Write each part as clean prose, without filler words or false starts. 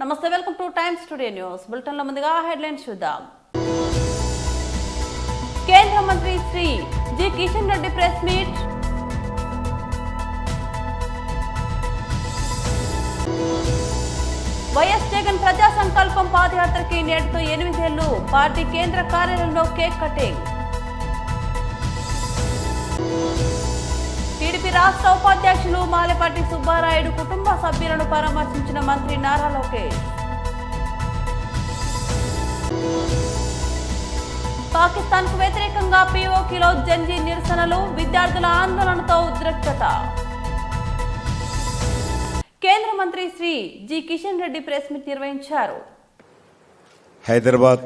నమస్తే, welcome to times today news bulletin లో ముందుగా హెడ్లైన్స్ చూద్దాం. కేంద్ర మంత్రి శ్రీ జి కిషన్ రెడ్డి ప్రెస్ మీట్. వైఎస్ జగన్ ప్రజా సంకల్పం పాదయాత్రకి నేటితో 8 ఏళ్లు. పార్టీ కేంద్ర కార్యాలయంలో కేక్ కటింగ్. టీడీపీ రాష్ట్ర ఉపాధ్యక్షులు మాలెపాటి సుబ్బారాయుడు కుటుంబ సభ్యులను పరామర్శించిన మంత్రి నారా లోకేష్. పాకిస్తాన్ కు వ్యతిరేకంగా పీఓకేలో జంజీ నిరసనలు, విద్యార్థుల ఆందోళనతో ఉద్రిక్తత. కేంద్ర మంత్రి శ్రీ జి కిషన్ రెడ్డి ప్రెస్ మీట్ నిర్వహించారు. హైదరాబాద్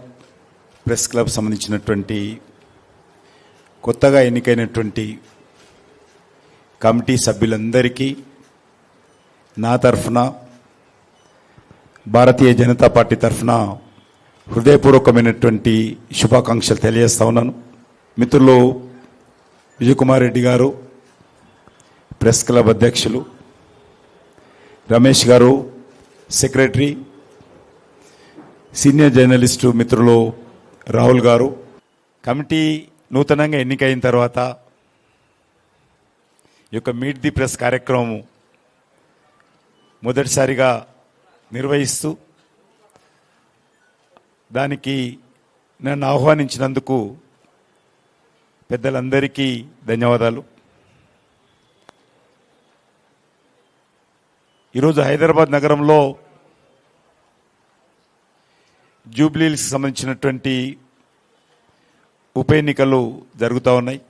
ప్రెస్ క్లబ్ సంబంధించినటువంటి కొత్తగా ఎన్నికైనటువంటి కమిటీ సభ్యులందరికీ నా తరఫున, భారతీయ జనతా పార్టీ తరఫున హృదయపూర్వకమైనటువంటి శుభాకాంక్షలు తెలియజేస్తా ఉన్నాను. మిత్రులు విజయ్ కుమార్ రెడ్డి గారు ప్రెస్ క్లబ్ అధ్యక్షులు, రమేష్ గారు సెక్రటరీ, సీనియర్ జర్నలిస్టు మిత్రులు రాహుల్ గారు, కమిటీ నూతనంగా ఎన్నికైన తర్వాత ఈ యొక్క మీట్ ది ప్రెస్ కార్యక్రమం మొదటిసారిగా నిర్వహిస్తూ దానికి నన్ను ఆహ్వానించినందుకు పెద్దలందరికీ ధన్యవాదాలు. ఈరోజు హైదరాబాద్ నగరంలో జూబ్లీహిల్స్కి సంబంధించినటువంటి ఉప ఎన్నికలు జరుగుతూ ఉన్నాయి.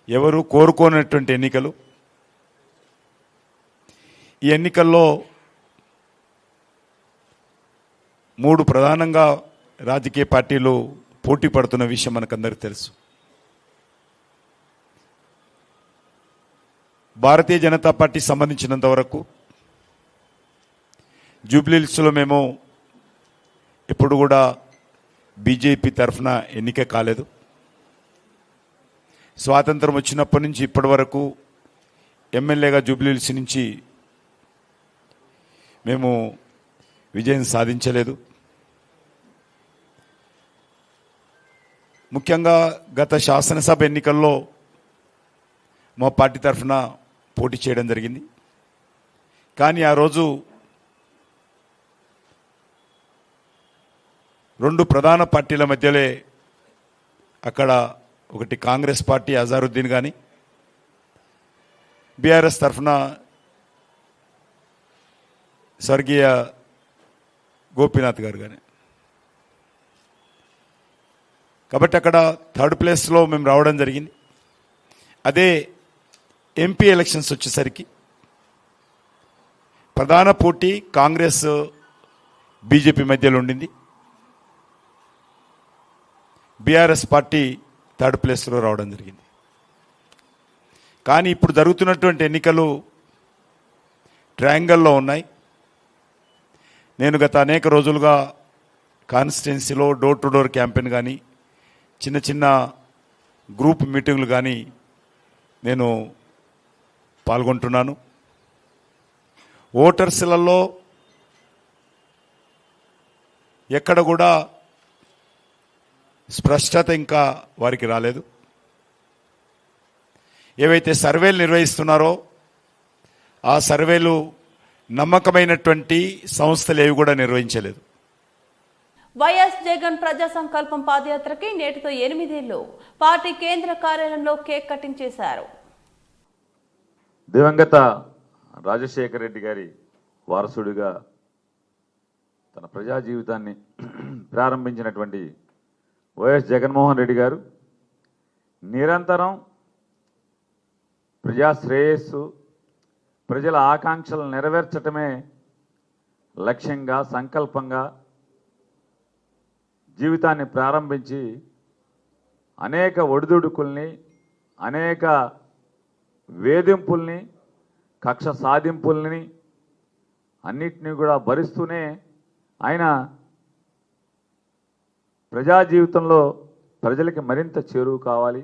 ఎవరు కోరుకోనటువంటి ఎన్నికలు. ఈ ఎన్నికల్లో 3 ప్రధానంగా రాజకీయ పార్టీలు పోటీ పడుతున్న విషయం మనకందరికీ తెలుసు. భారతీయ జనతా పార్టీ సంబంధించినంత వరకు జూబ్లీహిల్స్లో మేము ఎప్పుడు కూడా బీజేపీ తరఫున ఎన్నిక కాలేదు. స్వాతంత్రం వచ్చినప్పటి నుంచి ఇప్పటి వరకు ఎమ్మెల్యేగా జూబ్లీహిల్స్ నుంచి మేము విజయం సాధించలేదు. ముఖ్యంగా గత శాసనసభ ఎన్నికల్లో మా పార్టీ తరఫున పోటీ చేయడం జరిగింది. కానీ ఆ రోజు 2 ప్రధాన పార్టీల మధ్యలే అక్కడ ఒకటి కాంగ్రెస్ పార్టీ అజారుద్దీన్ కానీ, బీఆర్ఎస్ తరఫున స్వర్గీయ గోపీనాథ్ గారు కానీ. కాబట్టి అక్కడ 3rd ప్లేస్లో మేము రావడం జరిగింది. అదే ఎంపీ ఎలక్షన్స్ వచ్చేసరికి ప్రధాన పోటీ కాంగ్రెస్ బీజేపీ మధ్యలో ఉండింది. బీఆర్ఎస్ పార్టీ 3rd ప్లేస్లో రావడం జరిగింది. కానీ ఇప్పుడు జరుగుతున్నటువంటి ఎన్నికలు ట్రయాంగిల్లో ఉన్నాయి. నేను గత అనేక రోజులుగా కాన్స్టిట్యున్సీలో డోర్ టు డోర్ క్యాంపెయిన్ కానీ, చిన్న చిన్న గ్రూప్ మీటింగ్లు కానీ నేను పాల్గొంటున్నాను. ఓటర్స్లలో ఎక్కడ కూడా స్పష్టత ఇంకా వారికి రాలేదు. ఏవైతే సర్వేలు నిర్వహిస్తున్నారో ఆ సర్వేలు నమ్మకమైనటువంటి సంస్థలు ఏవి కూడా నిర్వహించలేదు. వైఎస్ జగన్ ప్రజా సంకల్పం పాదయాత్రకి నేటితో 8 ఏళ్లు. పార్టీ కేంద్ర కార్యాలయంలో కేక్ కటింగ్ చేశారు. దివంగత రాజశేఖర రెడ్డి గారి వారసుడిగా తన ప్రజా జీవితాన్ని ప్రారంభించినటువంటి వైఎస్ జగన్మోహన్ రెడ్డి గారు నిరంతరం ప్రజా శ్రేయస్సు, ప్రజల ఆకాంక్షలను నెరవేర్చటమే లక్ష్యంగా, సంకల్పంగా జీవితాన్ని ప్రారంభించి అనేక ఒడిదుడుకుల్ని, అనేక వేధింపుల్ని, కక్ష సాధింపుల్ని అన్నిటినీ కూడా భరిస్తూనే ఆయన ప్రజా జీవితంలో ప్రజలకి మరింత చేరువ కావాలి.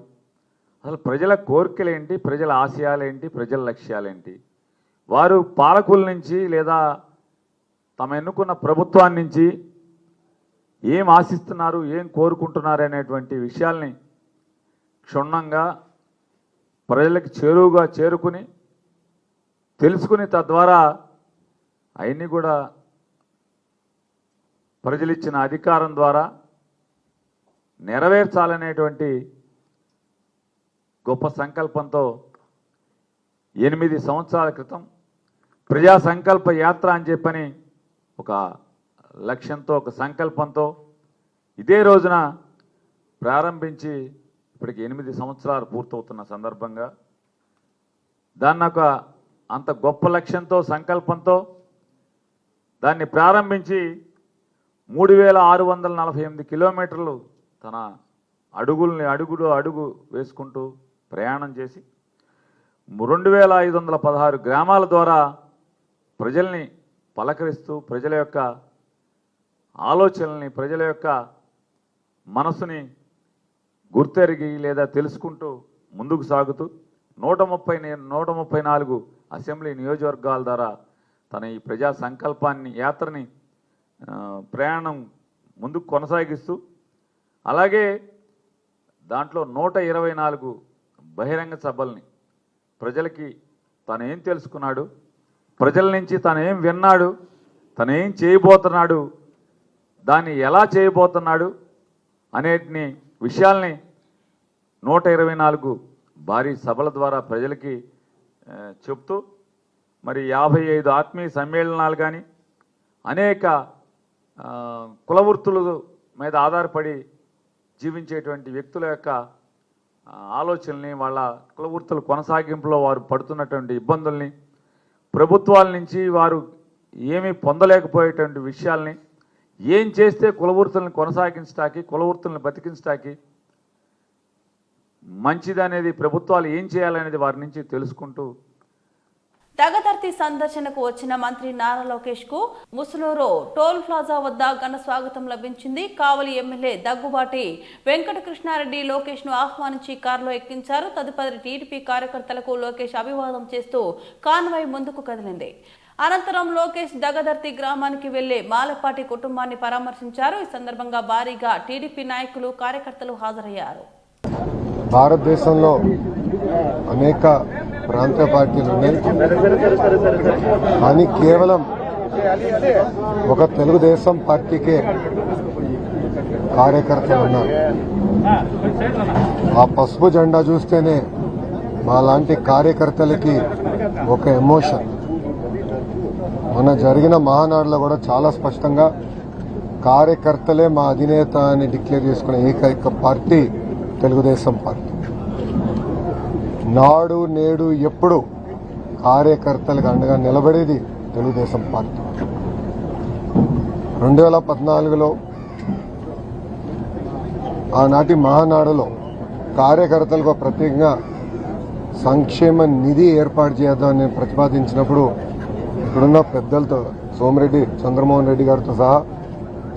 అసలు ప్రజల కోరికలేంటి, ప్రజల ఆశయాలేంటి, ప్రజల లక్ష్యాలేంటి, వారు పాలకుల నుంచి లేదా తమ ఎన్నుకున్న ప్రభుత్వాన్ని నుంచి ఏం ఆశిస్తున్నారు, ఏం కోరుకుంటున్నారు అనేటువంటి విషయాల్ని క్షుణ్ణంగా ప్రజలకు చేరువుగా చేరుకుని తెలుసుకుని తద్వారా అవన్నీ కూడా ప్రజలిచ్చిన అధికారం ద్వారా నెరవేర్చాలనేటువంటి గొప్ప సంకల్పంతో 8 సంవత్సరాల క్రితం ప్రజా సంకల్ప యాత్ర అని చెప్పని ఒక లక్ష్యంతో, ఒక సంకల్పంతో ఇదే రోజున ప్రారంభించి ఇప్పటికి 8 సంవత్సరాలు పూర్తవుతున్న సందర్భంగా దాన్ని ఒక అంత గొప్ప లక్ష్యంతో, సంకల్పంతో దాన్ని ప్రారంభించి 3648 కిలోమీటర్లు తన అడుగుల్ని అడుగు వేసుకుంటూ ప్రయాణం చేసి 2516 గ్రామాల ద్వారా ప్రజల్ని పలకరిస్తూ ప్రజల యొక్క ఆలోచనల్ని, ప్రజల యొక్క మనసుని గుర్తెరిగి లేదా తెలుసుకుంటూ ముందుకు సాగుతూ 134 అసెంబ్లీ నియోజకవర్గాల ద్వారా తన ఈ ప్రజా సంకల్పాన్ని, యాత్రని ప్రయాణం ముందుకు కొనసాగిస్తూ అలాగే దాంట్లో 124 బహిరంగ సభల్ని ప్రజలకి తను ఏం తెలుసుకున్నాడు, ప్రజల నుంచి తను ఏం విన్నాడు, తను ఏం చేయబోతున్నాడు, దాన్ని ఎలా చేయబోతున్నాడు అనేటిని విషయాల్ని 124 భారీ సభల ద్వారా ప్రజలకి చెప్తూ మరి 55 ఆత్మీయ సమ్మేళనాలు కానీ అనేక కులవృత్తుల మీద ఆధారపడి జీవించేటువంటి వ్యక్తుల యొక్క ఆలోచనల్ని, వాళ్ళ కులవృత్తుల కొనసాగింపులో వారు పడుతున్నటువంటి ఇబ్బందుల్ని, ప్రభుత్వాల నుంచి వారు ఏమీ పొందలేకపోయేటువంటి విషయాల్ని, ఏం చేస్తే కులవృత్తులను కొనసాగించడానికి, కులవృత్తులను బతికించడానికి మంచిదనేది, ప్రభుత్వాలు ఏం చేయాలనేది వారి నుంచి తెలుసుకుంటూ దగదర్తి సందర్శనకు వచ్చిన మంత్రి నారా లోకేష్ కు ముసునూరు టోల్ ప్లాజా వద్ద ఘన స్వాగతం లభించింది. కావలి ఎమ్మెల్యే దగ్గుబాటి వెంకటకృష్ణారెడ్డి లోకేష్ ను ఆహ్వానించి కారులో ఎక్కించారు. తదుపరి టీడీపీ కార్యకర్తలకు లోకేష్ అభివాదం చేస్తూ కాన్వాయ్ ముందుకు కదిలింది. అనంతరం లోకేష్ దగదర్తి గ్రామానికి వెళ్లి మాలపాటి కుటుంబాన్ని పరామర్శించారు. ఈ సందర్భంగా భారీగా టీడీపీ నాయకులు, కార్యకర్తలు హాజరయ్యారు. భారతదేశంలో అనేక ప్రాంతీయ పార్టీలు ఉన్నాయి, కానీ కేవలం ఒక తెలుగుదేశం పార్టీకే కార్యకర్తలు ఉన్నారు. ఆ పసుపు జెండా చూస్తేనే మా లాంటి కార్యకర్తలకి ఒక ఎమోషన్. మొన్న జరిగిన మహానాడులో కూడా చాలా స్పష్టంగా కార్యకర్తలే మా అధినేత అని డిక్లేర్ చేసుకునే ఏకైక పార్టీ తెలుగుదేశం పార్టీ. నాడు నేడు ఎప్పుడు కార్యకర్తలకు అండగా నిలబడేది తెలుగుదేశం పార్టీ. 2014లో ఆనాటి మహానాడులో కార్యకర్తలకు ప్రత్యేకంగా సంక్షేమ నిధి ఏర్పాటు చేద్దామని ప్రతిపాదించినప్పుడు ఇక్కడున్న పెద్దలతో, సోమిరెడ్డి చంద్రమోహన్ రెడ్డి గారితో సహా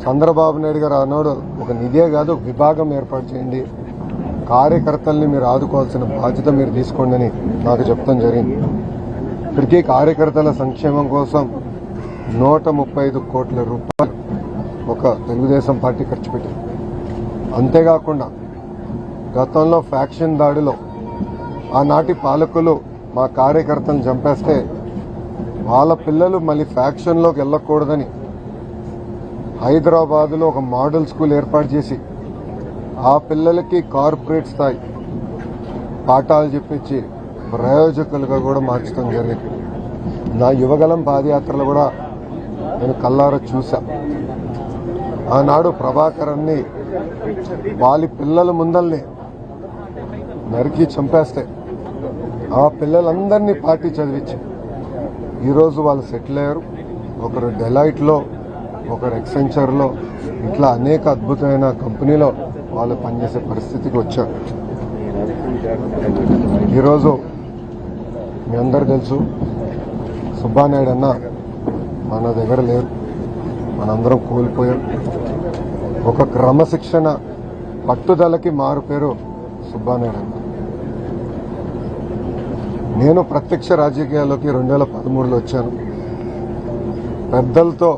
చంద్రబాబు నాయుడు గారు అన్నాడు, ఒక నిధే కాదు, ఒక విభాగం ఏర్పాటు చేయండి, కార్యకర్తల్ని మీరు ఆదుకోవాల్సిన బాధ్యత మీరు తీసుకోండి అని నాకు చెప్తాం జరిగింది. ఇప్పటికీ కార్యకర్తల సంక్షేమం కోసం 135 కోట్ల రూపాయలు ఒక తెలుగుదేశం పార్టీ ఖర్చు పెట్టింది. అంతేకాకుండా గతంలో ఫ్యాక్షన్ దాడిలో ఆనాటి పాలకులు మా కార్యకర్తలను చంపేస్తే వాళ్ళ పిల్లలు మళ్ళీ ఫ్యాక్షన్లోకి వెళ్ళకూడదని హైదరాబాద్లో ఒక మోడల్ స్కూల్ ఏర్పాటు చేసి ఆ పిల్లలకి కార్పొరేట్ స్థాయి పాఠాలు చెప్పించి ప్రయోజకులుగా కూడా మార్చడం జరిగింది. నా యువగలం పాదయాత్రలో కూడా నేను కల్లారా చూసా. ఆనాడు ప్రభాకరన్ని వాళ్ళ పిల్లల ముందల్ని నరికి చంపేస్తే ఆ పిల్లలందరినీ పార్టీ చదివించి ఈరోజు వాళ్ళు సెటిల్ అయ్యారు. ఒకరు డెలాయిట్లో, ఒకరు ఎక్సెంచర్లో, ఇట్లా అనేక అద్భుతమైన కంపెనీలో వాళ్ళు పనిచేసే పరిస్థితికి వచ్చారు. ఈరోజు మీ అందరు తెలుసు, సుబ్బానాయుడు అన్న మన దగ్గర లేరు, మనందరం కోల్పోయాం. ఒక క్రమశిక్షణ, పట్టుదలకి మారు పేరు సుబ్బానాయుడు అన్న. నేను ప్రత్యక్ష రాజకీయాల్లోకి 2013లో వచ్చాను. పెద్దలతో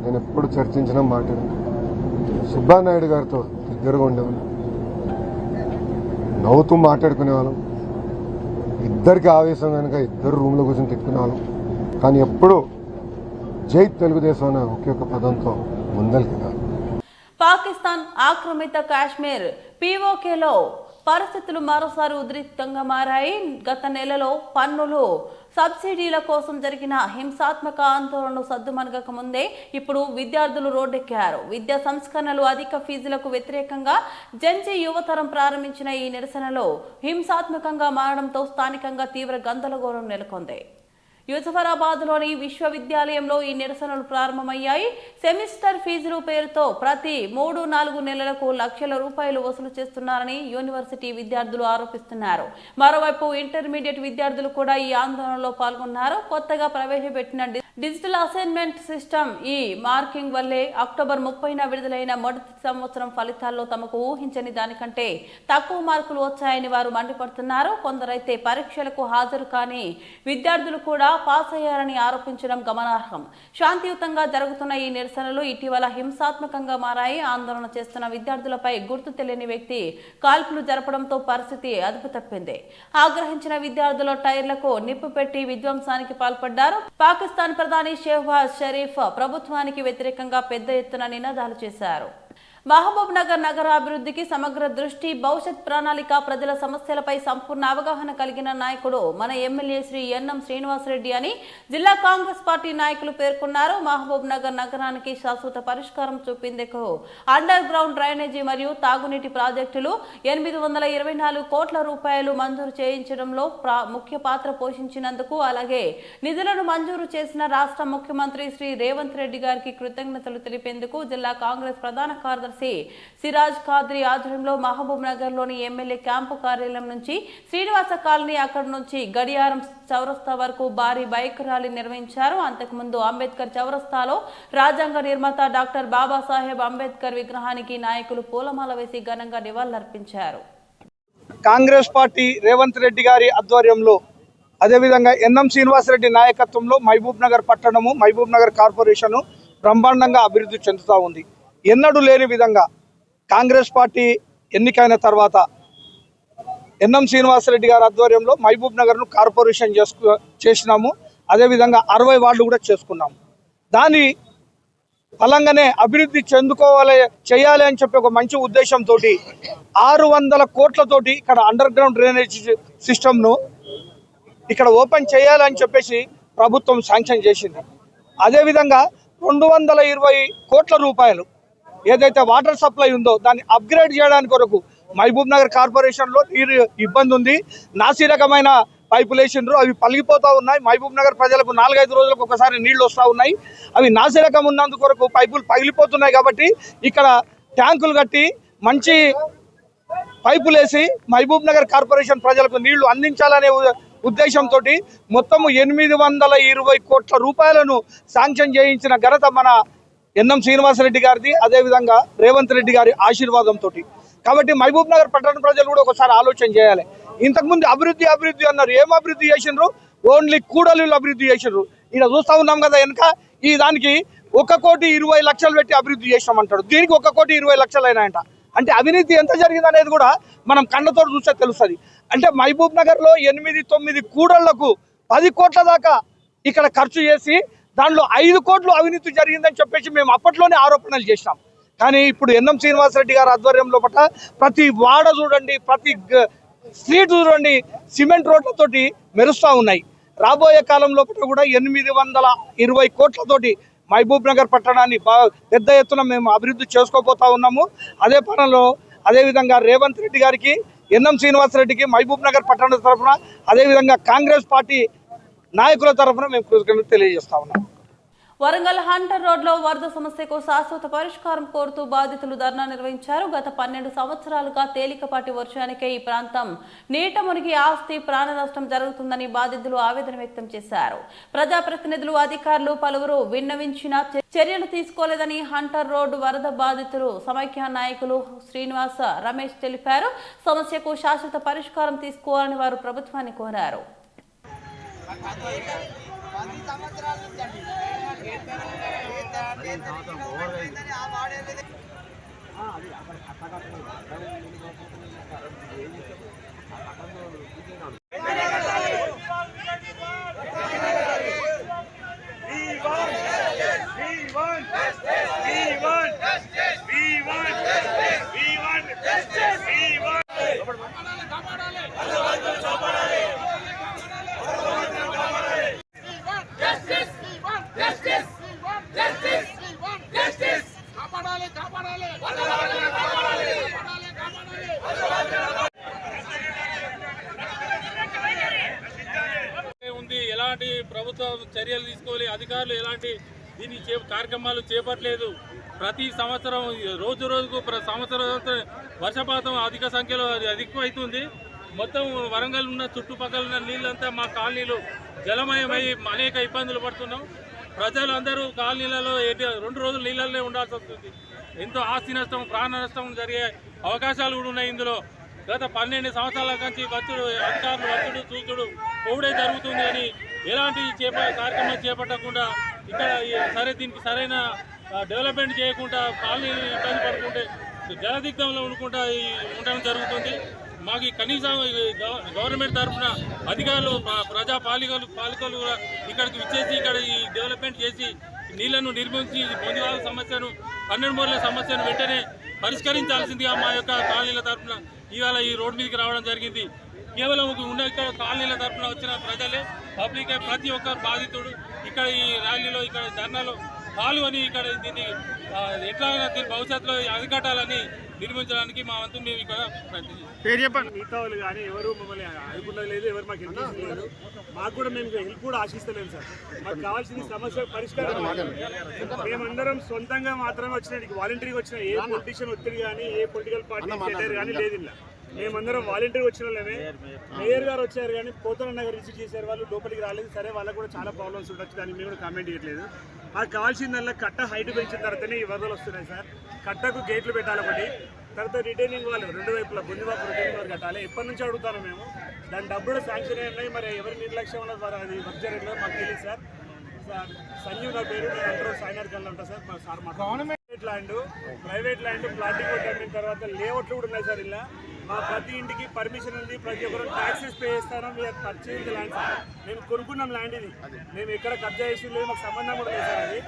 నేను ఎప్పుడు చర్చించిన మాట్లాడాను. సుబ్బానాయుడు గారితో దగ్గరగా ఉండేవాళ్ళం, నవ్వుతూ మాట్లాడుకునేవాళ్ళం. ఇద్దరికి ఆవేశం కనుక ఇద్దరు రూమ్లో కూర్చొని తిట్టుకునేవాళ్ళం. కానీ ఎప్పుడు జై తెలుగుదేశం అనే ఒకే ఒక పదంతో ముందరికి. పాకిస్తాన్ ఆక్రమిత కాశ్మీర్ పీఓకేలో పరిస్థితులు మరోసారి ఉద్రిక్తంగా మారాయి. గత నెలలో పన్నులు సబ్సిడీల కోసం జరిగిన హింసాత్మక ఆందోళనలు సద్దుమణగక ముందే ఇప్పుడు విద్యార్థులు రోడ్డెక్కారు. విద్యా సంస్కరణలు, అధిక ఫీజులకు వ్యతిరేకంగా జెన్జీ యువతరం ప్రారంభించిన ఈ నిరసనలో హింసాత్మకంగా మారడంతో స్థానికంగా తీవ్ర గందరగోళం నెలకొంది. యూసఫరాబాద్లోని విశ్వవిద్యాలయంలో ఈ నిరసనలు ప్రారంభమయ్యాయి. సెమిస్టర్ ఫీజులు పేరుతో ప్రతి 3-4 నెలలకు లక్షల రూపాయలు వసూలు చేస్తున్నారని యూనివర్సిటీ విద్యార్థులు ఆరోపిస్తున్నారు. మరోవైపు ఇంటర్మీడియట్ విద్యార్థులు కూడా ఈ ఆందోళనలో పాల్గొన్నారు. కొత్తగా ప్రవేశపెట్టిన డిజిటల్ అసైన్మెంట్ సిస్టమ్ ఈ మార్కింగ్ వల్లే అక్టోబర్ 30న విడుదలైన మొదటి సంవత్సరం ఫలితాల్లో తమకు ఊహించని దానికంటే తక్కువ మార్కులు వచ్చాయని వారు మండిపడుతున్నారు. కొందరైతే పరీక్షలకు హాజరు కాని విద్యార్థులు కూడా పాస్ అయ్యారని ఆరోపించడం గమనార్హం. శాంతియుతంగా జరుగుతున్న ఈ నిరసనలు ఇటీవల హింసాత్మకంగా మారాయి. ఆందోళన చేస్తున్న విద్యార్థులపై గుర్తు తెలియని వ్యక్తి కాల్పులు జరపడంతో పరిస్థితి అదుపు తప్పింది. ఆగ్రహించిన విద్యార్థుల టైర్లకు నిప్పు పెట్టి విధ్వంసానికి పాల్పడ్డారు. పాకిస్తాన్ ప్రధాని షెహబాజ్ షరీఫ్ ప్రభుత్వానికి వ్యతిరేకంగా పెద్ద ఎత్తున నినాదాలు చేశారు. మహబూబ్ నగర్ నగర అభివృద్ధికి సమగ్ర దృష్టి, భవిష్యత్ ప్రణాళిక, ప్రజల సమస్యలపై సంపూర్ణ అవగాహన కలిగిన నాయకుడు మన ఎమ్మెల్యే శ్రీ ఎన్ఎం శ్రీనివాసరెడ్డి అని జిల్లా కాంగ్రెస్ పార్టీ నాయకులు పేర్కొన్నారు. మహబూబ్ నగర్ నగరానికి శాశ్వత పరిష్కారం చూపిందేకు అండర్ గ్రౌండ్ డ్రైనేజీ మరియు తాగునీటి ప్రాజెక్టులు 824 కోట్ల రూపాయలు మంజూరు చేయించడంలో ముఖ్య పాత్ర పోషించినందుకు, అలాగే నిధులను మంజూరు చేసిన రాష్ట్ర ముఖ్యమంత్రి శ్రీ రేవంత్ రెడ్డి గారికి కృతజ్ఞతలు తెలిపేందుకు జిల్లా కాంగ్రెస్ ప్రధాన కార్యదర్శి సిరాజ్ ఖాద్రి ఆధ్వర్యంలో మహబూబ్ నగర్ లోని ఎమ్మెల్యే క్యాంపు కార్యాలయం నుంచి శ్రీనివాస కాలనీ, అక్కడి నుంచి గడియారం చౌరస్తా వరకు భారీ బైక్ ర్యాలీ నిర్వహించారు. అంతకుముందు అంబేద్కర్ చౌరస్తాలో రాజ్యాంగ నిర్మాత డాక్టర్ బాబాసాహెబ్ అంబేద్కర్ విగ్రహానికి నాయకులు పూలమాల వేసి ఘనంగా నివాళులర్పించారు. కాంగ్రెస్ పార్టీ రేవంత్ రెడ్డి గారి ఆధ్వర్యంలో, అదేవిధంగా ఎన్ఎం శ్రీనివాసరెడ్డి నాయకత్వంలో మహబూబ్ నగర్ పట్టణము, మహబూబ్ నగర్ కార్పొరేషను బ్రహ్మాండంగా అభివృద్ధి చెందుతూ ఉంది. ఎన్నడూ లేని విధంగా కాంగ్రెస్ పార్టీ ఎన్నికైన తర్వాత ఎన్ఎం శ్రీనివాసరెడ్డి గారి ఆధ్వర్యంలో మహబూబ్ నగర్ను కార్పొరేషన్ చేసినాము. అదేవిధంగా 60 వార్డులు కూడా చేసుకున్నాము. దాని ఫలంగానే అభివృద్ధి చేయాలి అని చెప్పి ఒక మంచి ఉద్దేశంతో 600 కోట్లతోటి ఇక్కడ అండర్ గ్రౌండ్ డ్రైనేజ్ సిస్టమ్ను ఇక్కడ ఓపెన్ చేయాలని చెప్పేసి ప్రభుత్వం శాంక్షన్ చేసింది. అదేవిధంగా 220 కోట్ల రూపాయలు ఏదైతే వాటర్ సప్లై ఉందో దాన్ని అప్గ్రేడ్ చేయడానికి కొరకు మహబూబ్ నగర్ కార్పొరేషన్లో నీరు ఇబ్బంది ఉంది. నాసిరకమైన పైపులు వేసిండ్రు, అవి పలిగిపోతూ ఉన్నాయి. మహబూబ్ నగర్ ప్రజలకు 4-5 రోజులకు ఒకసారి నీళ్లు వస్తూ ఉన్నాయి. అవి నాసిరకం ఉన్నందుకు కొరకు పైపులు పగిలిపోతున్నాయి. కాబట్టి ఇక్కడ ట్యాంకులు కట్టి మంచి పైపులు వేసి మహబూబ్ నగర్ కార్పొరేషన్ ప్రజలకు నీళ్లు అందించాలనే ఉద్దేశంతో మొత్తము 820 కోట్ల రూపాయలను శాంక్షన్ చేయించిన ఘనత మన ఎన్ఎం శ్రీనివాసరెడ్డి గారిది, అదేవిధంగా రేవంత్ రెడ్డి గారి ఆశీర్వాదంతో. కాబట్టి మహబూబ్ నగర్ పట్టణ ప్రజలు కూడా ఒకసారి ఆలోచన చేయాలి. ఇంతకుముందు అభివృద్ధి అన్నారు, ఏం అభివృద్ధి చేసిండ్రు? ఓన్లీ కూడలిలు అభివృద్ధి చేసిండ్రు. ఇక్కడ చూస్తూ ఉన్నాం కదా వెనక, ఈ దానికి 1,20,00,000 పెట్టి అభివృద్ధి చేసినామంటాడు. దీనికి 1,20,00,000 అయినాయంట. అంటే అవినీతి ఎంత జరిగింది అనేది కూడా మనం కళ్ళతో చూస్తే తెలుస్తుంది. అంటే మహబూబ్ నగర్లో 8-9 కూడళ్లకు 10 కోట్ల దాకా ఇక్కడ ఖర్చు చేసి దానిలో 5 కోట్లు అవినీతి జరిగిందని చెప్పేసి మేము అప్పట్లోనే ఆరోపణలు చేసినాం. కానీ ఇప్పుడు ఎన్ఎం శ్రీనివాసరెడ్డి గారి ఆధ్వర్యంలో ప్రతి వాడ చూడండి, ప్రతి స్ట్రీట్ చూడండి, సిమెంట్ రోడ్లతోటి మెరుస్తూ ఉన్నాయి. రాబోయే కాలంలో కూడా 820 కోట్లతోటి మహబూబ్ నగర్ పట్టణాన్ని పెద్ద ఎత్తున మేము అభివృద్ధి చేసుకోబోతా ఉన్నాము. అదే పనుల్లో అదేవిధంగా రేవంత్ రెడ్డి గారికి, ఎన్ఎం శ్రీనివాసరెడ్డికి మహబూబ్ నగర్ పట్టణ తరఫున, అదేవిధంగా కాంగ్రెస్ పార్టీ నాయకుల తరఫున మేము కృతజ్ఞతలు తెలియజేస్తా ఉన్నాం. వరంగల్ హంటర్ రోడ్లో వరద సమస్యకు శాశ్వత పరిష్కారం కోరుతూ బాధితులు ధర్నా నిర్వహించారు. గత 12 సంవత్సరాలుగా తేలికపాటి వర్షానికే ఈ ప్రాంతం నీట మునిగి ఆస్తి ప్రాణ నష్టం జరుగుతుందని బాధితులు ఆవేదన వ్యక్తం చేశారు. ప్రజాప్రతినిధులు, అధికారులు పలువురు విన్నవించినా చర్యలు తీసుకోలేదని హంటర్ రోడ్డు వరద బాధితులు సమైక్య నాయకులు శ్రీనివాస రమేష్ తెలిపారు. సమస్యకు శాశ్వత పరిష్కారం తీసుకోవాలని వారు ప్రభుత్వాన్ని కోరారు. ఉంది. ఎలాంటి ప్రభుత్వ చర్యలు తీసుకోవాలి, అధికారులు ఎలాంటి దీన్ని కార్యక్రమాలు చేపట్టలేదు. ప్రతి సంవత్సరం రోజు రోజుకు సంవత్సరం వర్షపాతం అధిక సంఖ్యలో అధికమవుతుంది. మొత్తం వరంగల్ ఉన్న చుట్టుపక్కల ఉన్న నీళ్ళంతా మా కాలనీలు జలమయమై అనేక ఇబ్బందులు పడుతున్నాం. ప్రజలందరూ కాలనీలలో 2 రోజులు నీళ్ళల్లో ఉండాల్సి వస్తుంది. ఎంతో ఆస్తి నష్టం, ప్రాణ నష్టం జరిగే అవకాశాలు కూడా ఉన్నాయి. ఇందులో గత 12 సంవత్సరాల నుంచి అధికారులు వచ్చుడు చూచుడు కోవిడే జరుగుతుంది అని ఎలాంటి కార్యక్రమాలు చేపట్టకుండా ఇక్కడ సరే దీనికి సరైన డెవలప్మెంట్ చేయకుండా కాలనీలు ఇబ్బంది పడుకుంటే జలదిగ్ధంలో ఉండడం జరుగుతుంది. మాకు కనీసం గవర్నమెంట్ తరఫున అధికారులు పాలికలు ఇక్కడికి విచ్చేసి ఇక్కడ ఈ డెవలప్మెంట్ చేసి నీళ్లను నిర్మించి బొందివాల సమస్యను 12 మూరల సమస్యను వెంటనే పరిష్కరించాల్సిందిగా మా యొక్క కాలనీల తరఫున ఇవాళ ఈ రోడ్డు మీదకి రావడం జరిగింది. కేవలం ఉన్న ఇక్కడ కాలనీల తరఫున వచ్చిన ప్రజలే పబ్లిక్ ప్రతి ఒక్కరు బాధితుడు ఇక్కడ ఈ ర్యాలీలో ఇక్కడ ధర్నాలో పాల్గొని ఇక్కడ దీన్ని ఎట్లా దీని భవిష్యత్తులో అరికట్టాలని నిర్మించడానికి మా వంతు మేము ఇక్కడ మిగతా వాళ్ళు కానీ ఎవరు మమ్మల్ని అనుకున్నది లేదు, ఎవరు మాకు హెల్ప్ లేదు. మాకు కూడా మేము హెల్ప్ కూడా ఆశిస్తలేము సార్. మాకు కావాల్సింది సమస్య పరిష్కారం. మేమందరం సొంతంగా మాత్రమే వచ్చిన వాలంటీర్గా వచ్చిన ఏ పొలిటీషియన్ ఒత్తిడి కానీ ఏ పొలిటికల్ పార్టీ లీడర్ కానీ లేదు. ఇలా మేమందరం వాలంటీర్ వచ్చిన వాళ్ళమే. మేయర్ గారు వచ్చారు కానీ పోతన్న గారు రిసీవ్ చేశారు, వాళ్ళు లోపలికి రాలేదు. సరే వాళ్ళకు కూడా చాలా ప్రాబ్లమ్స్ ఉండొచ్చు, దానికి మేము కూడా కామెంట్ చేయట్లేదు. మాకు కావాల్సిందల్లా కట్ట హైట్ పెంచిన తర్వాతనే ఈ వరదలు వస్తున్నాయి సార్. కట్టకు గేట్లు పెట్టాలి ఒకటి, తర్వాత రిటైనింగ్ వాళ్ళు 2 వైపులా బొందివాపు రిటైనింగ్ వాళ్ళు కట్టాలి. ఎప్పటి నుంచి అడుగుతాను మేము, దాని డబ్బులు శాంక్షన్ అయి ఉన్నాయి. మరి ఎవరి నిర్లక్ష్యం వల్ల ద్వారా అది వర్క్ జరగలేదు మాకు తెలియదు సార్. సంజీవ్ నా పేరు, నేను అందరూ సాయినార్ కల్లా ఉంటాను సార్. సార్ మా ప్రైవేట్ ల్యాండ్ ప్లాటింగ్ కొట్టిన తర్వాత లేఅవుట్లు కూడా ఉన్నాయి సార్. ఇలా మా ప్రతి ఇంటికి పర్మిషన్ ఉంది, ప్రతి ఒక్కరు ట్యాక్సెస్ పే చేస్తాను. మీరు పర్చేజ్ ల్యాండ్ సార్, మేము కొనుక్కున్నాం ల్యాండ్. ఇది మేము ఎక్కడ కబ్జా చేసి లేదు, మాకు సంబంధం కూడా లేదు సార్. అది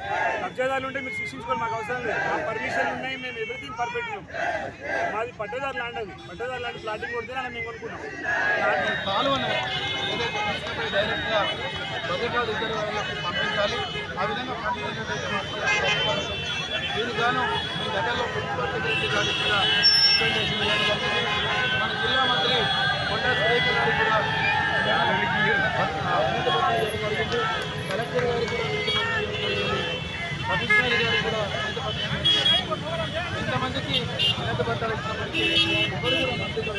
కబ్జాదారులు ఉంటే మీరు శిక్షించుకోవాలి, మాకు అవసరం లేదు. మా పర్మిషన్ ఉన్నాయి, మేము ఎవ్రీథింగ్ పర్ఫెక్ట్. మాది పట్టేదారు ల్యాండ్, అది పట్టేదారు ల్యాండ్ ప్లాటింగ్ కొడితే అలా మేము కొనుక్కున్నాం. డైరెక్ట్గా బదులుబాటు ఇద్దరు వాళ్ళకి పంపించాలి. ఆ విధంగా పంపించినట్లయితే దీనికి గాను మీ గతంలో మున్సిపల్ సెక్రటరీ గారికి కూడా రిప్రజెంటేషన్ ఇవ్వడం జరిగింది. మన జిల్లా మంత్రి కొండా సురేఖ గారికి కూడా జరిగింది. కలెక్టర్ గారికి కూడా కమిషనర్ గారికి కూడా ఇంతమందికి వినతి పత్రాలు ఇచ్చినప్పటికీ ఎవరు కూడా మంత్రితో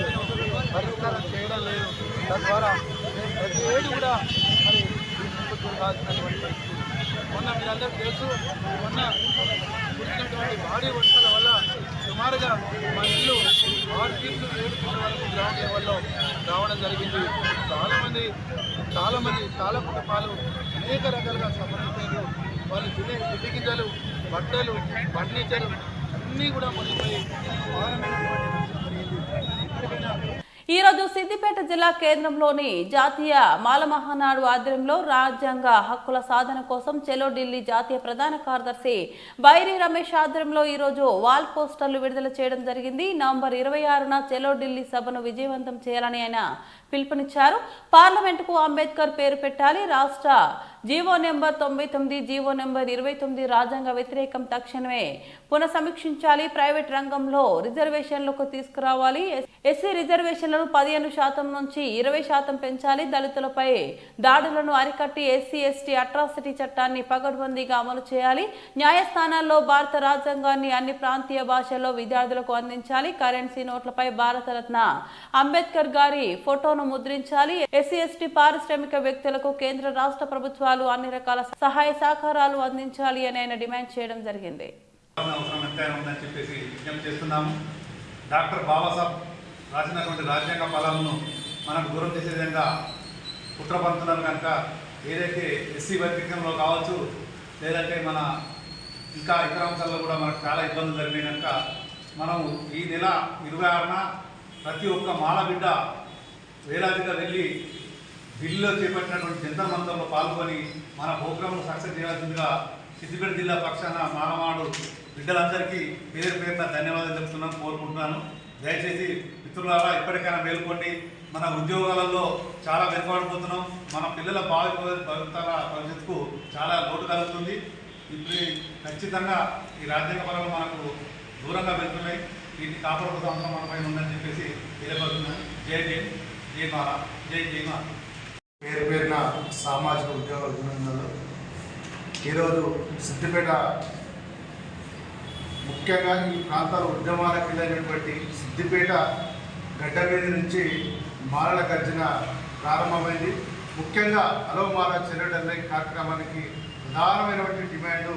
పరిష్కారం చేయడం లేదు. తద్వారా ప్రతి ఏడు కూడా మరి కావాల్సినటువంటి పరిస్థితి. మొన్న మీరందరూ తెలుసు, మొన్న కురిసినటువంటి భారీ వర్షాల వల్ల సుమారుగా మా ఇల్లు 6 ఫీట్లు 7 ఫీట్ల వరకు గ్రౌండ్ లెవెల్లో రావడం జరిగింది. చాలా కుటుంబాలు అనేక రకాలుగా సంబంధించారు. వాళ్ళు తినే తిండి గింజలు, బట్టలు, ఫర్నిచర్ అన్నీ కూడా మునిగిపోయి ఈ రోజు సిద్దిపేట జిల్లా కేంద్రంలోని జాతీయ మాల మహానాడు ఆధ్వర్యంలో రాజ్యాంగ హక్కుల సాధన కోసం చెలో ఢిల్లీ జాతీయ ప్రధాన కార్యదర్శి బైరి రమేష్ ఆధ్వర్యంలో ఈ రోజు వాల్ పోస్టర్లు విడుదల చేయడం జరిగింది. నవంబర్ 26న చెలో ఢిల్లీ సభను విజయవంతం చేయాలని ఆయన పిలుపునిచ్చారు. పార్లమెంటుకు అంబేద్కర్ పేరు పెట్టాలి, రాష్ట్ర జీవో నెంబర్ 99, జీవో నెంబర్ 29 రాజ్యాంగ వ్యతిరేకం, తక్షణమే పునఃసమీక్షించాలి, ప్రైవేట్ రంగంలో రిజర్వేషన్లకు తీసుకురావాలి, ఎస్సీ రిజర్వేషన్లను 15% నుంచి 20% పెంచాలి, దళితులపై దాడులను అరికట్టి ఎస్సీ ఎస్టీ అట్రాసిటీ చట్టాన్ని పగడ్బందీగా అమలు చేయాలి, న్యాయస్థానాల్లో భారత రాజ్యాంగాన్ని అన్ని ప్రాంతీయ భాషల్లో విద్యార్థులకు అందించాలి, కరెన్సీ నోట్లపై భారతరత్న అంబేద్కర్ గారి ఫోటోను ముద్రించాలి, ఎస్సీ ఎస్టీ పారిశ్రామిక వ్యక్తులకు కేంద్ర రాష్ట్ర ప్రభుత్వాలు అన్ని రకాల సహాయ సహకారాలు అందించాలి అని ఆయన డిమాండ్ చేయడం జరిగింది. డాక్టర్ బాబాసాహెబ్ రాసినటువంటి రాజ్యాంగ ఫలాలను మనకు దూరం చేసే విధంగా కుట్రపంతున్నారు కనుక ఏదైతే ఎస్సీ వర్గీకరణలో కావచ్చు, లేదంటే మన ఇంకా ఇతర అంశాల్లో కూడా మనకు చాలా ఇబ్బందులు జరిగినాయి కనుక మనం ఈ నెల 26న ప్రతి ఒక్క మాల బిడ్డ వేలాదిగా వెళ్ళి ఢిల్లీలో చేపట్టినటువంటి జంతర్ మంతర్లో పాల్గొని మన ప్రోగ్రాంను సక్సెస్ చేయాల్సిందిగా సిద్దిపేట జిల్లా పక్షాన మానవాడు బిడ్డలందరికీ పేరు పేరున ధన్యవాదాలు చెప్తున్నాను, కోరుకుంటున్నాను. దయచేసి మిత్రులారా ఇప్పటికైనా మేల్కొండి. మన ఉద్యోగాలలో చాలా వెనుకబడిపోతున్నాం. మన పిల్లల భవిష్యత్తుకు చాలా లోటు కలుగుతుంది. ఇప్పుడు ఖచ్చితంగా ఈ రాజ్యాంగపరంగా మనకు దూరంగా వెళ్తున్నాయి. వీటిని కాపాడుకోవడం అవసరం మన పైన ఉందని చెప్పేసి తెలియపడుతున్నాను. జై భీమ్, జై మాలా, జై జై మాలా. పేరు పేరున సామాజిక ఉద్యోగ అభినందనలు. ఈరోజు సిద్దిపేట ముఖ్యంగా ఈ ప్రాంతాల ఉద్యమాలకు వెళ్ళినటువంటి సిద్దిపేట గడ్డ మీద నుంచి మాలల గర్జన ప్రారంభమైంది. ముఖ్యంగా హలో మాల చెల్లెడల్లే కార్యక్రమానికి ప్రధానమైనటువంటి డిమాండు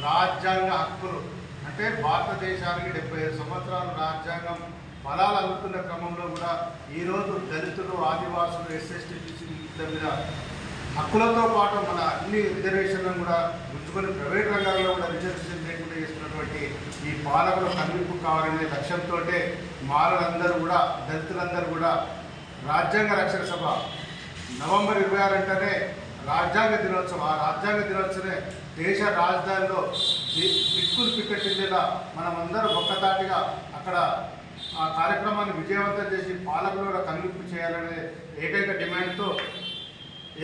రాజ్యాంగ హక్కులు. అంటే భారతదేశానికి 75 సంవత్సరాలు రాజ్యాంగం ఫలాలు అందుతున్న క్రమంలో కూడా ఈరోజు దళితులు, ఆదివాసులు, ఎస్ఎస్టీ మీద హక్కులతో పాటు మన అన్ని రిజర్వేషన్లను కూడా ఉంచుకొని ప్రైవేట్ రంగాల్లో కూడా రిజర్వేషన్ లేకుండా చేస్తున్నటువంటి ఈ పాలకులు కనువిప్పు కావాలనే లక్ష్యంతో మాలలందరూ కూడా, దళితులందరూ కూడా రాజ్యాంగ రక్షణ సభ నవంబర్ 26 అంటేనే రాజ్యాంగ దినోత్సవం. ఆ రాజ్యాంగ దినోత్సవమే దేశ రాజధానిలో దిక్కులు పిక్కటిల్లేలా మనమందరం ఒక్కతాటిగా అక్కడ ఆ కార్యక్రమాన్ని విజయవంతం చేసి పాలకులు కనువిప్పు చేయాలనే ఏకైక డిమాండ్తో,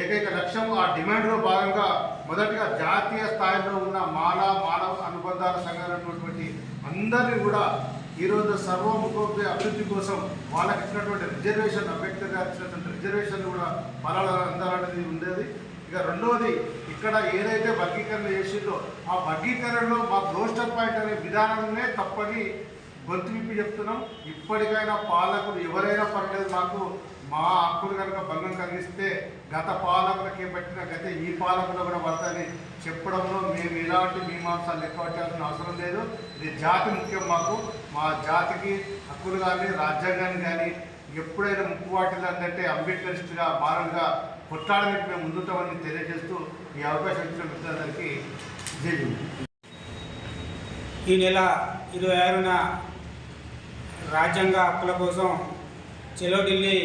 ఏకైక లక్ష్యం. ఆ డిమాండ్లో భాగంగా మొదటిగా జాతీయ స్థాయిలో ఉన్న మానవ అనుబంధాల సంఘాలైనటువంటి అందరినీ కూడా ఈరోజు సర్వముఖోపి అభివృద్ధి కోసం వాళ్ళకి ఇచ్చినటువంటి రిజర్వేషన్, అంబేద్కర్ గారు ఇచ్చినటువంటి రిజర్వేషన్ కూడా ఫలాలు అందాలనేది ఉండేది. ఇక రెండవది, ఇక్కడ ఏదైతే వర్గీకరణ చేసిందో ఆ వర్గీకరణలో మా రోస్టర్ పాయింట్ అనే విధానాన్నే తప్పని గొంతు విప్పి చెప్తున్నాం. ఇప్పటికైనా పాలకులు ఎవరైనా పర్లేదు, మాకు మా హక్కులు కనుక భంగం కలిగిస్తే గత పాలకులకి పట్టిన గత ఈ పాలకులు కూడా పడతాయని చెప్పడంలో మేము ఎలాంటి మీమాంసాలు లెక్క పెట్టాల్సిన అవసరం లేదు. ఇది జాతి ముఖ్యం. మాకు మా జాతికి హక్కులు కానీ రాజ్యాంగాన్ని కానీ ఎప్పుడైనా ముప్పు వాటిల్లో అంటే అంబేద్కరిస్టుగా మారలుగా కొట్లాడడానికి మేము ముందుంటామని తెలియజేస్తూ ఈ అవకాశం ఇచ్చిన మిత్రులందరికీ జై భీమ్. ఈ నెల 26న రాజ్యాంగ హక్కుల కోసం చెలో ఢిల్లీ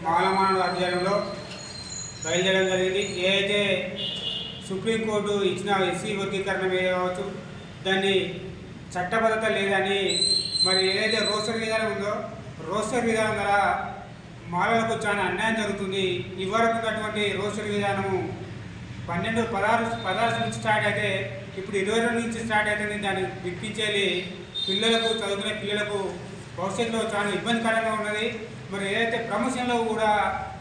మాలమానవ ఆధ్వర్యంలో బయలుదేరడం జరిగింది. ఏదైతే సుప్రీంకోర్టు ఇచ్చిన ఎస్సీ వర్గీకరణ మీద కావచ్చు, దాన్ని చట్టబద్ధత లేదని, మరి ఏదైతే రోస్టర్ విధానం ఉందో రోస్టర్ విధానం ద్వారా మాలలకు చాలా అన్యాయం జరుగుతుంది. ఇదివరకు ఉన్నటువంటి రోస్టర్ విధానము 12-16 నుంచి స్టార్ట్ అయితే ఇప్పుడు 22 నుంచి స్టార్ట్ అవుతుంది. దాన్ని విప్పించేది పిల్లలకు, చదువుకునే పిల్లలకు భవిష్యత్తులో చాలా ఇబ్బందికరంగా ఉన్నది. మరి ఏదైతే ప్రమోషన్లో కూడా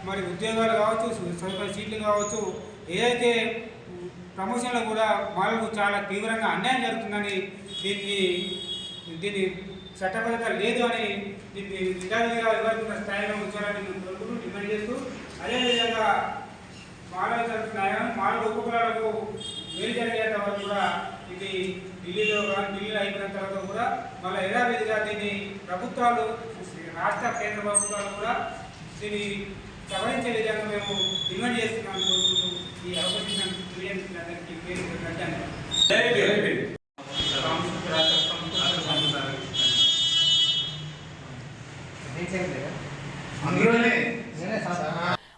మరి ఉద్యోగాలు కావచ్చు, చదువుకునే సీట్లు కావచ్చు, ఏదైతే ప్రమోషన్లో కూడా మాలకు చాలా తీవ్రంగా అన్యాయం జరుగుతుందని, దీన్ని చట్టబద్ధత లేదు అని దీన్ని విధాలుగా ఎవరికి స్థాయిలో ఉంచాలని డిమాండ్ చేస్తూ, అదేవిధంగా మాలలు జరుగుతున్నాయా మాలల ఉపకులాలకు మేలు జరిగేంత వరకు కూడా ఇది ఢిల్లీలో అయిపోయిన తర్వాత కూడా మళ్ళీ యథావిధిగా దీన్ని ప్రభుత్వాలు, రాష్ట్ర కేంద్ర ప్రభుత్వాలు కూడా దీన్ని సవరించే విధంగా మేము డిమాండ్ చేస్తున్నాం. ఈ అవకాశం అందరికీ పేరు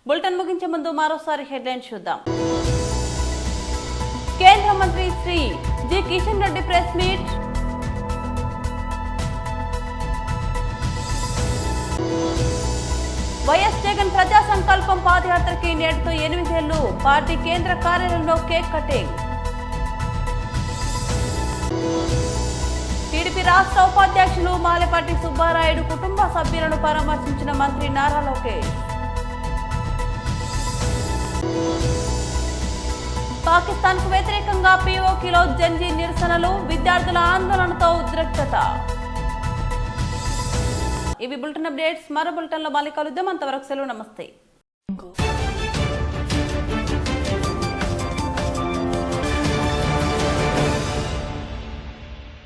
బులెటిన్ ముగించే ముందు మరోసారి హెడ్లైన్ చూద్దాం. కేంద్ర మంత్రి శ్రీ జి కిషన్ రెడ్డి ప్రెస్ మీట్. వైఎస్ జగన్ ప్రజా సంకల్పం పాదయాత్రకి నేటితో 8 ఏళ్లు. పార్టీ కేంద్ర కార్యాలయంలో కేక్ కటింగ్. టీడీపీ రాష్ట్ర ఉపాధ్యక్షులు మాలపాటి సుబ్బారాయుడు కుటుంబ సభ్యులను పరామర్శించిన మంత్రి నారా లోకేష్. పాకిస్తాన్ కు వ్యతిరేకంగా పీఓకేలో జంజీ నిరసనలు, విద్యార్థుల ఆందోళనతో ఉద్రిక్తత. ఇవి బులెటిన్ అప్డేట్స్. మరో బులెటిన్లో మళ్ళీ కలుద్దాం. అంతవరకు సెలవు. నమస్తే.